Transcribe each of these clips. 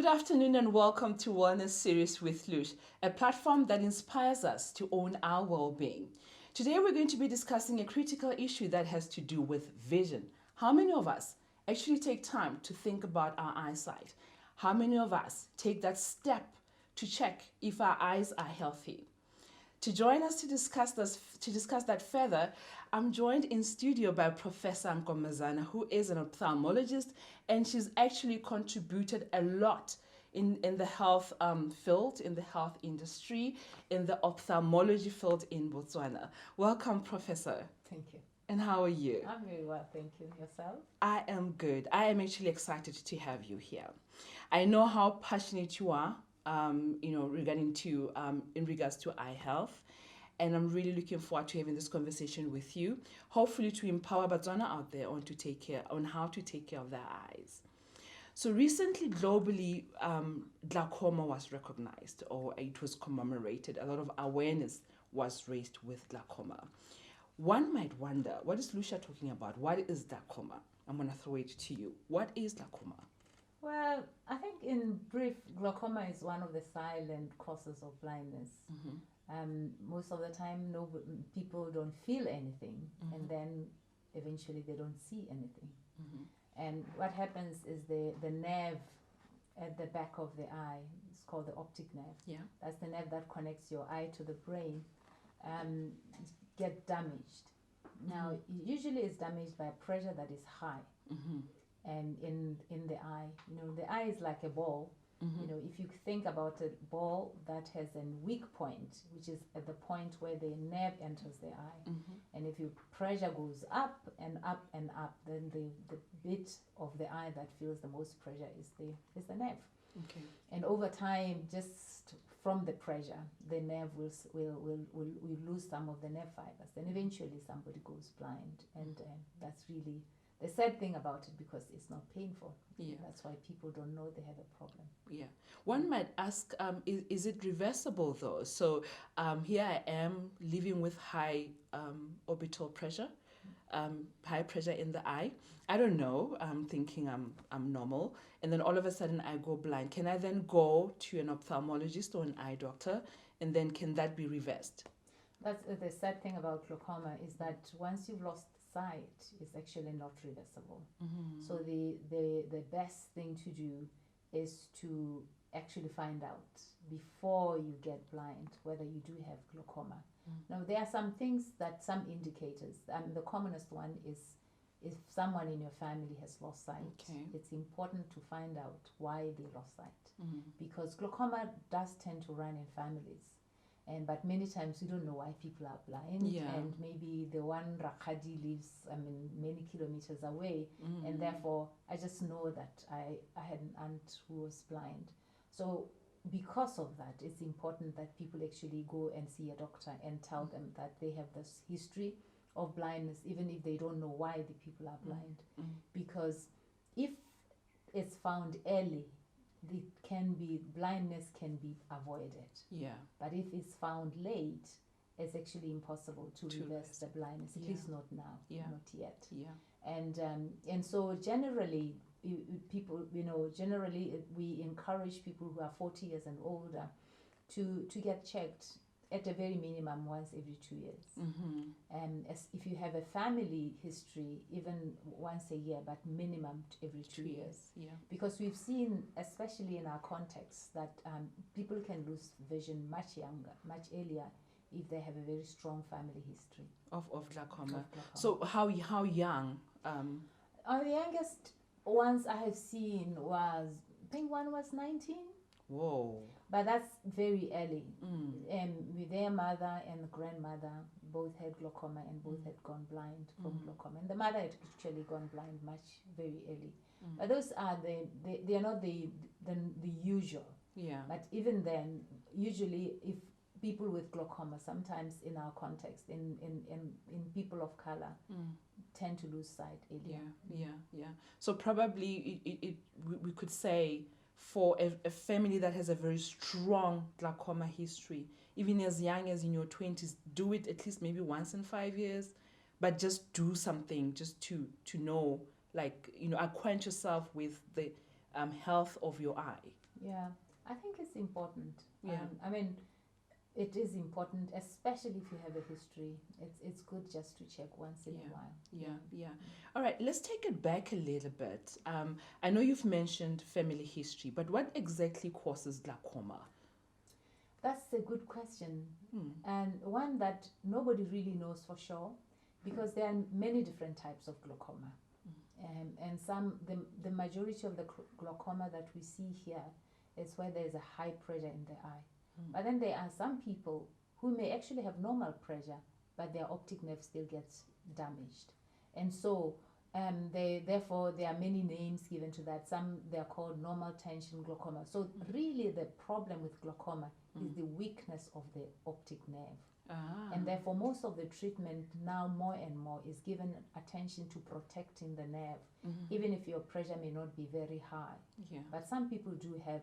Good afternoon and welcome to Wellness Series with Lush, a platform that inspires us to own our well-being. Today we're going to be discussing a critical issue that has to do with vision. How many of us actually take time to think about our eyesight? How many of us take that step to check if our eyes are healthy? To join us to discuss that further, I'm joined in studio by Professor Nkomazana, who is an ophthalmologist, and she's actually contributed a lot in the health field, in the health industry, in the ophthalmology field in Botswana. Welcome, Professor. Thank you. And how are you? I'm very well, thank you. Yourself? I am good. I am actually excited to have you here. I know how passionate you are, regarding to in regards to eye health, and I'm really looking forward to having this conversation with you. Hopefully, to empower Botswana out there on how to take care of their eyes. So recently, globally, glaucoma was recognized, or it was commemorated. A lot of awareness was raised with glaucoma. One might wonder, what is Lucia talking about? What is glaucoma? I'm going to throw it to you. What is glaucoma? Well, I think in brief, glaucoma is one of the silent causes of blindness. Mm-hmm. Most of the time, people don't feel anything, Mm-hmm. and then eventually they don't see anything. Mm-hmm. And what happens is the nerve at the back of the eye, it's called the optic nerve. Yeah. That's the nerve that connects your eye to the brain. Get damaged. Now, usually it's damaged by pressure that is high. Mm-hmm. And in the eye, the eye is like a ball. Mm-hmm. If you think about a ball that has a weak point, which is at the point where the nerve enters the eye, Mm-hmm. and if your pressure goes up and up and up, then the bit of the eye that feels the most pressure is the nerve. Okay. And over time, just from the pressure, the nerve will lose some of the nerve fibers. Then eventually somebody goes blind, and that's really the sad thing about it, because it's not painful. Yeah. That's why people don't know they have a problem. Yeah. One might ask, is it reversible though? So here I am living with high orbital pressure, high pressure in the eye. I don't know. I'm thinking I'm normal, and then all of a sudden I go blind. Can I then go to an ophthalmologist or an eye doctor, and then can that be reversed? That's the sad thing about glaucoma, is that once you've lost sight, it's actually not reversible. Mm-hmm. So the best thing to do is to actually find out before you get blind whether you do have glaucoma. Now, there are some indicators. The commonest one is if someone in your family has lost sight. Okay. It's important to find out why they lost sight, because glaucoma does tend to run in families. But many times we don't know why people are blind. Yeah. And maybe the one Rakadi lives many kilometers away, and therefore I just know that I had an aunt who was blind. So because of that, it's important that people actually go and see a doctor and tell them that they have this history of blindness, even if they don't know why the people are blind. Because if it's found early, blindness can be avoided. Yeah. But if it's found late, it's actually impossible to reverse the blindness, at least not now, not yet. Yeah. And so generally, we encourage people who are 40 years and older to get checked at a very minimum once every 2 years. And if you have a family history, even once a year, but minimum every 2 years. Yeah. Because we've seen, especially in our context, that people can lose vision much earlier if they have a very strong family history of glaucoma. So how young? The youngest ones I have seen was, I think one was 19. Whoa. But that's very early. With their mother and grandmother both had glaucoma and both had gone blind from glaucoma. And the mother had actually gone blind very early. But those are they are not the usual. Yeah. But even then, usually if people with glaucoma, sometimes in our context, in people of color, tend to lose sight earlier. Yeah. So probably we could say, for a family that has a very strong glaucoma history, even as young as in your 20s, do it at least maybe once in 5 years, but just do something just to know, acquaint yourself with the health of your eye. Yeah, I think it's important. Yeah. I mean, it is important, especially if you have a history. It's good just to check once in a while. Yeah. All right, let's take it back a little bit. I know you've mentioned family history, but what exactly causes glaucoma? That's a good question, and one that nobody really knows for sure, because there are many different types of glaucoma. And the majority of the glaucoma that we see here is where there's a high pressure in the eye. But then there are some people who may actually have normal pressure, but their optic nerve still gets damaged. And so therefore there are many names given to that. Some they're called normal tension glaucoma. So really the problem with glaucoma is the weakness of the optic nerve. And therefore most of the treatment now more and more is given attention to protecting the nerve, even if your pressure may not be very high. But some people do have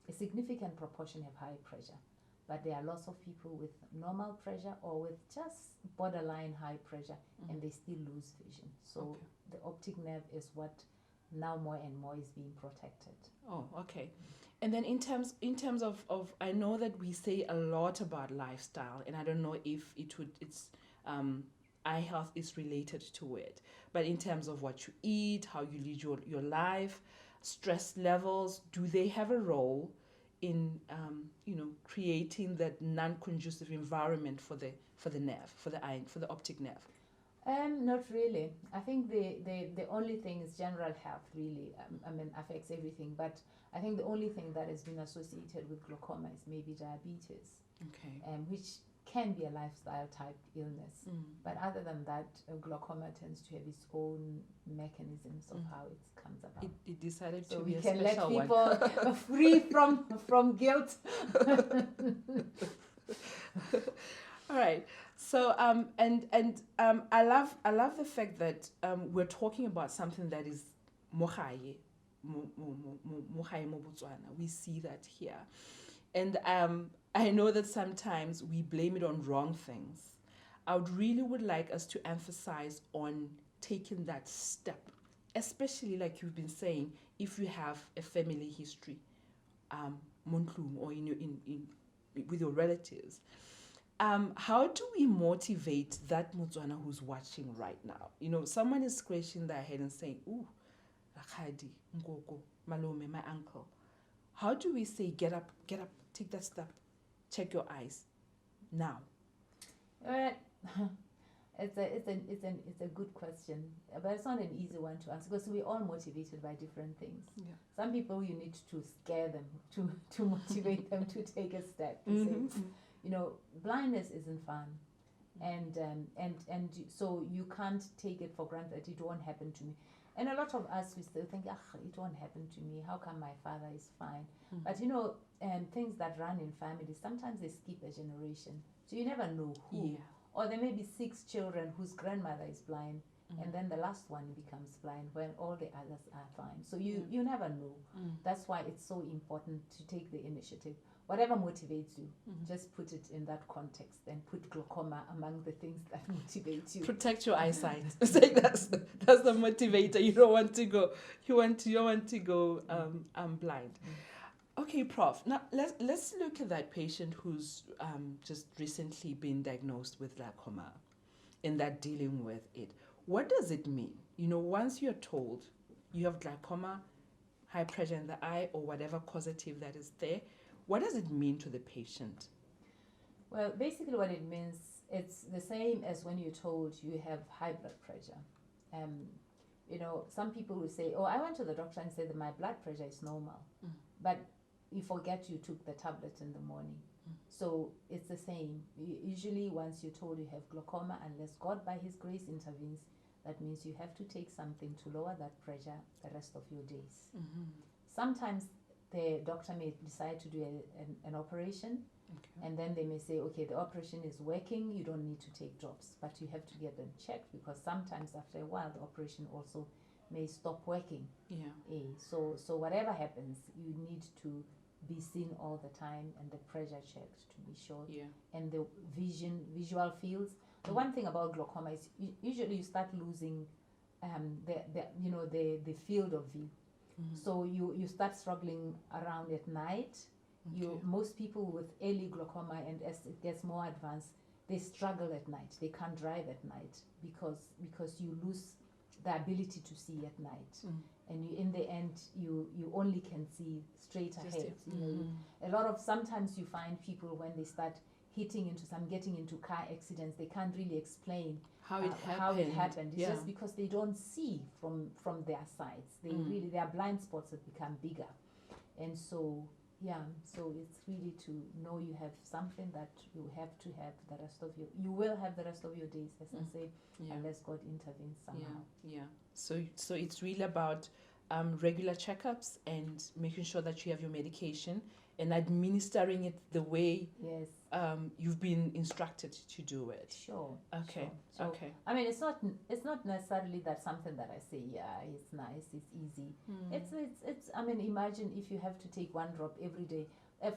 a significant proportion have high pressure, but there are lots of people with normal pressure or with just borderline high pressure, and they still lose vision. So the optic nerve is what now more and more is being protected. Oh, okay. And then in terms of I know that we say a lot about lifestyle, and I don't know if it's eye health is related to it, but in terms of what you eat, how you lead your life, stress levels, do they have a role in creating that non-conducive environment for the nerve, for the eye, for the optic nerve? Not really. I think the only thing is general health really affects everything, but I think the only thing that has been associated with glaucoma is maybe diabetes, which can be a lifestyle type illness. But other than that, glaucoma tends to have its own mechanisms of how it comes about. It decided so to we be a can let special people one. free from guilt. All right. So I love the fact that we're talking about something that is mogae mo Botswana. We see that here, and I know that sometimes we blame it on wrong things. I would like us to emphasize on taking that step, especially like you've been saying, if you have a family history, montlung, or with your relatives. How do we motivate that Motswana who's watching right now? Someone is scratching their head and saying, "Ooh, Rakadi, Ngoko, Malome, my uncle." How do we say, get up, take that step, check your eyes now? It's a good question, but it's not an easy one to answer because we're all motivated by different things. Some people you need to scare them to motivate them to take a step. To say, blindness isn't fun, and so you can't take it for granted that it won't happen to me. And a lot of us, we still think, it won't happen to me. How come my father is fine? But things that run in families, sometimes they skip a generation, so you never know who. Or there may be 6 children whose grandmother is blind, and then the last one becomes blind when all the others are fine. So you never know. That's why it's so important to take the initiative. Whatever motivates you, just put it in that context and put glaucoma among the things that motivate you. Protect your eyesight. That's the motivator. You don't want to go. You don't want to go blind. Okay, Prof. Now let's look at that patient who's just recently been diagnosed with glaucoma, and that dealing with it. What does it mean? Once you're told you have glaucoma, high pressure in the eye, or whatever causative that is there, what does it mean to the patient? Well, basically what it means, it's the same as when you're told you have high blood pressure. Some people will say, I went to the doctor and said that my blood pressure is normal. But you forget you took the tablet in the morning. So it's the same. Usually once you're told you have glaucoma, unless God by His grace intervenes, that means you have to take something to lower that pressure the rest of your days. Sometimes the doctor may decide to do an operation, and then they may say, okay, the operation is working, you don't need to take drops, but you have to get them checked because sometimes after a while the operation also may stop working. So whatever happens, you need to be seen all the time and the pressure checked to be sure. And the visual fields. The one thing about glaucoma is usually you start losing the field of view. So you start struggling around at night. Most people with early glaucoma, and as it gets more advanced, they struggle at night. They can't drive at night because you lose the ability to see at night, and in the end you only can see straight ahead. A lot of sometimes you find people when they start getting into car accidents, they can't really explain how it happened. It's just because they don't see from their sides. They really, their blind spots have become bigger, and so it's really to know you have something that you have to have the rest of you will have the rest of your days, as I say, unless God intervenes somehow. So it's really about regular checkups and making sure that you have your medication and administering it the way you've been instructed to do it. Sure. Okay. Sure. So, I mean, it's not necessarily that something that I say, it's nice, it's easy. It's I mean, imagine if you have to take one drop every day.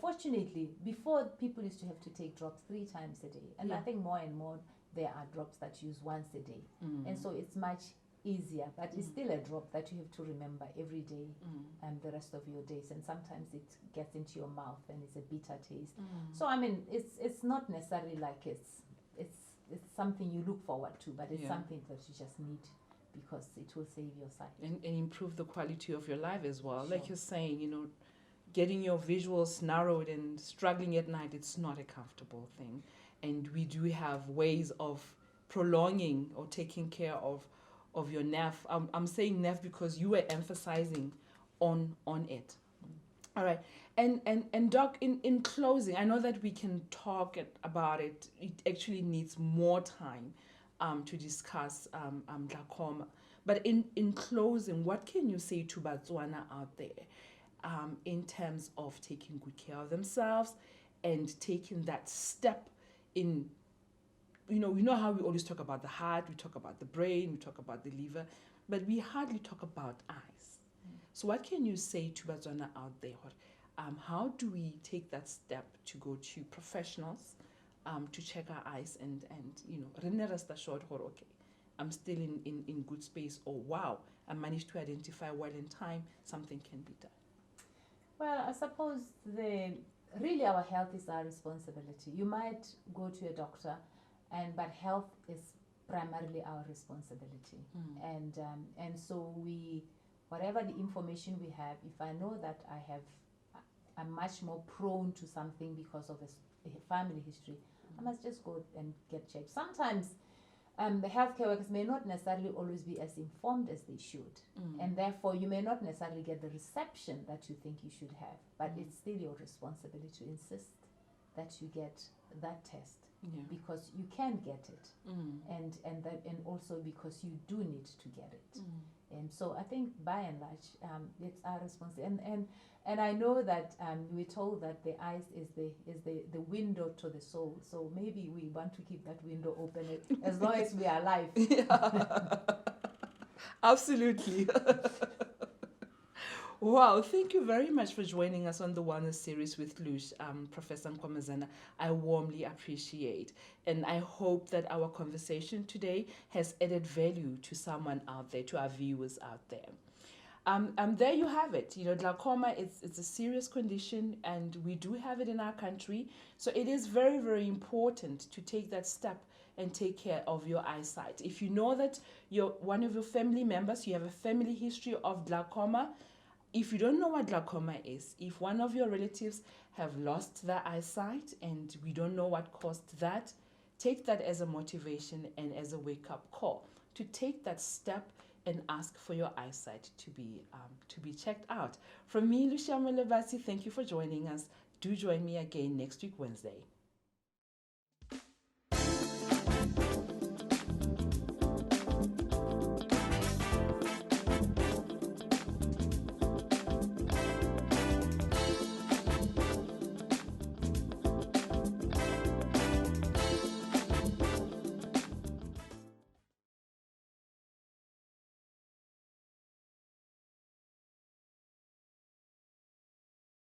Fortunately, before people used to have to take drops 3 times a day, and I think more and more there are drops that you use once a day, and so it's much easier, but it's still a drop that you have to remember every day and the rest of your days, and sometimes it gets into your mouth and it's a bitter taste. So I mean, it's not necessarily like it's something you look forward to, but it's something that you just need because it will save your sight and improve the quality of your life as well. Sure. Like you're saying, getting your visuals narrowed and struggling at night, it's not a comfortable thing, and we do have ways of prolonging or taking care of your nerve. I'm saying nerve because you were emphasizing on it. All right. And Doc, in closing, I know that we can talk about it. It actually needs more time to discuss glaucoma. But in closing, what can you say to Botswana out there in terms of taking good care of themselves and taking that step in, we know how we always talk about the heart, we talk about the brain, we talk about the liver, but we hardly talk about eyes. So what can you say to Botswana out there? How do we take that step to go to professionals to check our eyes and rest assured, okay, I'm still in good space, or wow, I managed to identify well in time, something can be done? Well, I suppose really our health is our responsibility. You might go to a doctor, but health is primarily our responsibility. And so whatever the information we have, if I know that I'm much more prone to something because of a family history, I must just go and get checked. Sometimes the healthcare workers may not necessarily always be as informed as they should, and therefore you may not necessarily get the reception that you think you should have, but it's still your responsibility to insist that you get that test. Because you can get it, and also because you do need to get it, and so I think by and large, it's our responsibility. And I know that we're told that the eyes is the window to the soul. So maybe we want to keep that window open as long as we are alive. Absolutely. Wow, thank you very much for joining us on the Wellness series with Lush, Professor Nkomazana. I warmly appreciate, and I hope that our conversation today has added value to someone out there, to our viewers out there. There you have it. Glaucoma it's a serious condition, and we do have it in our country. So it is very, very important to take that step and take care of your eyesight. If you know that one of your family members, you have a family history of glaucoma. If you don't know what glaucoma is, if one of your relatives have lost their eyesight and we don't know what caused that, take that as a motivation and as a wake-up call to take that step and ask for your eyesight to be checked out. From me, Lucia Mulebasi, thank you for joining us. Do join me again next week, Wednesday.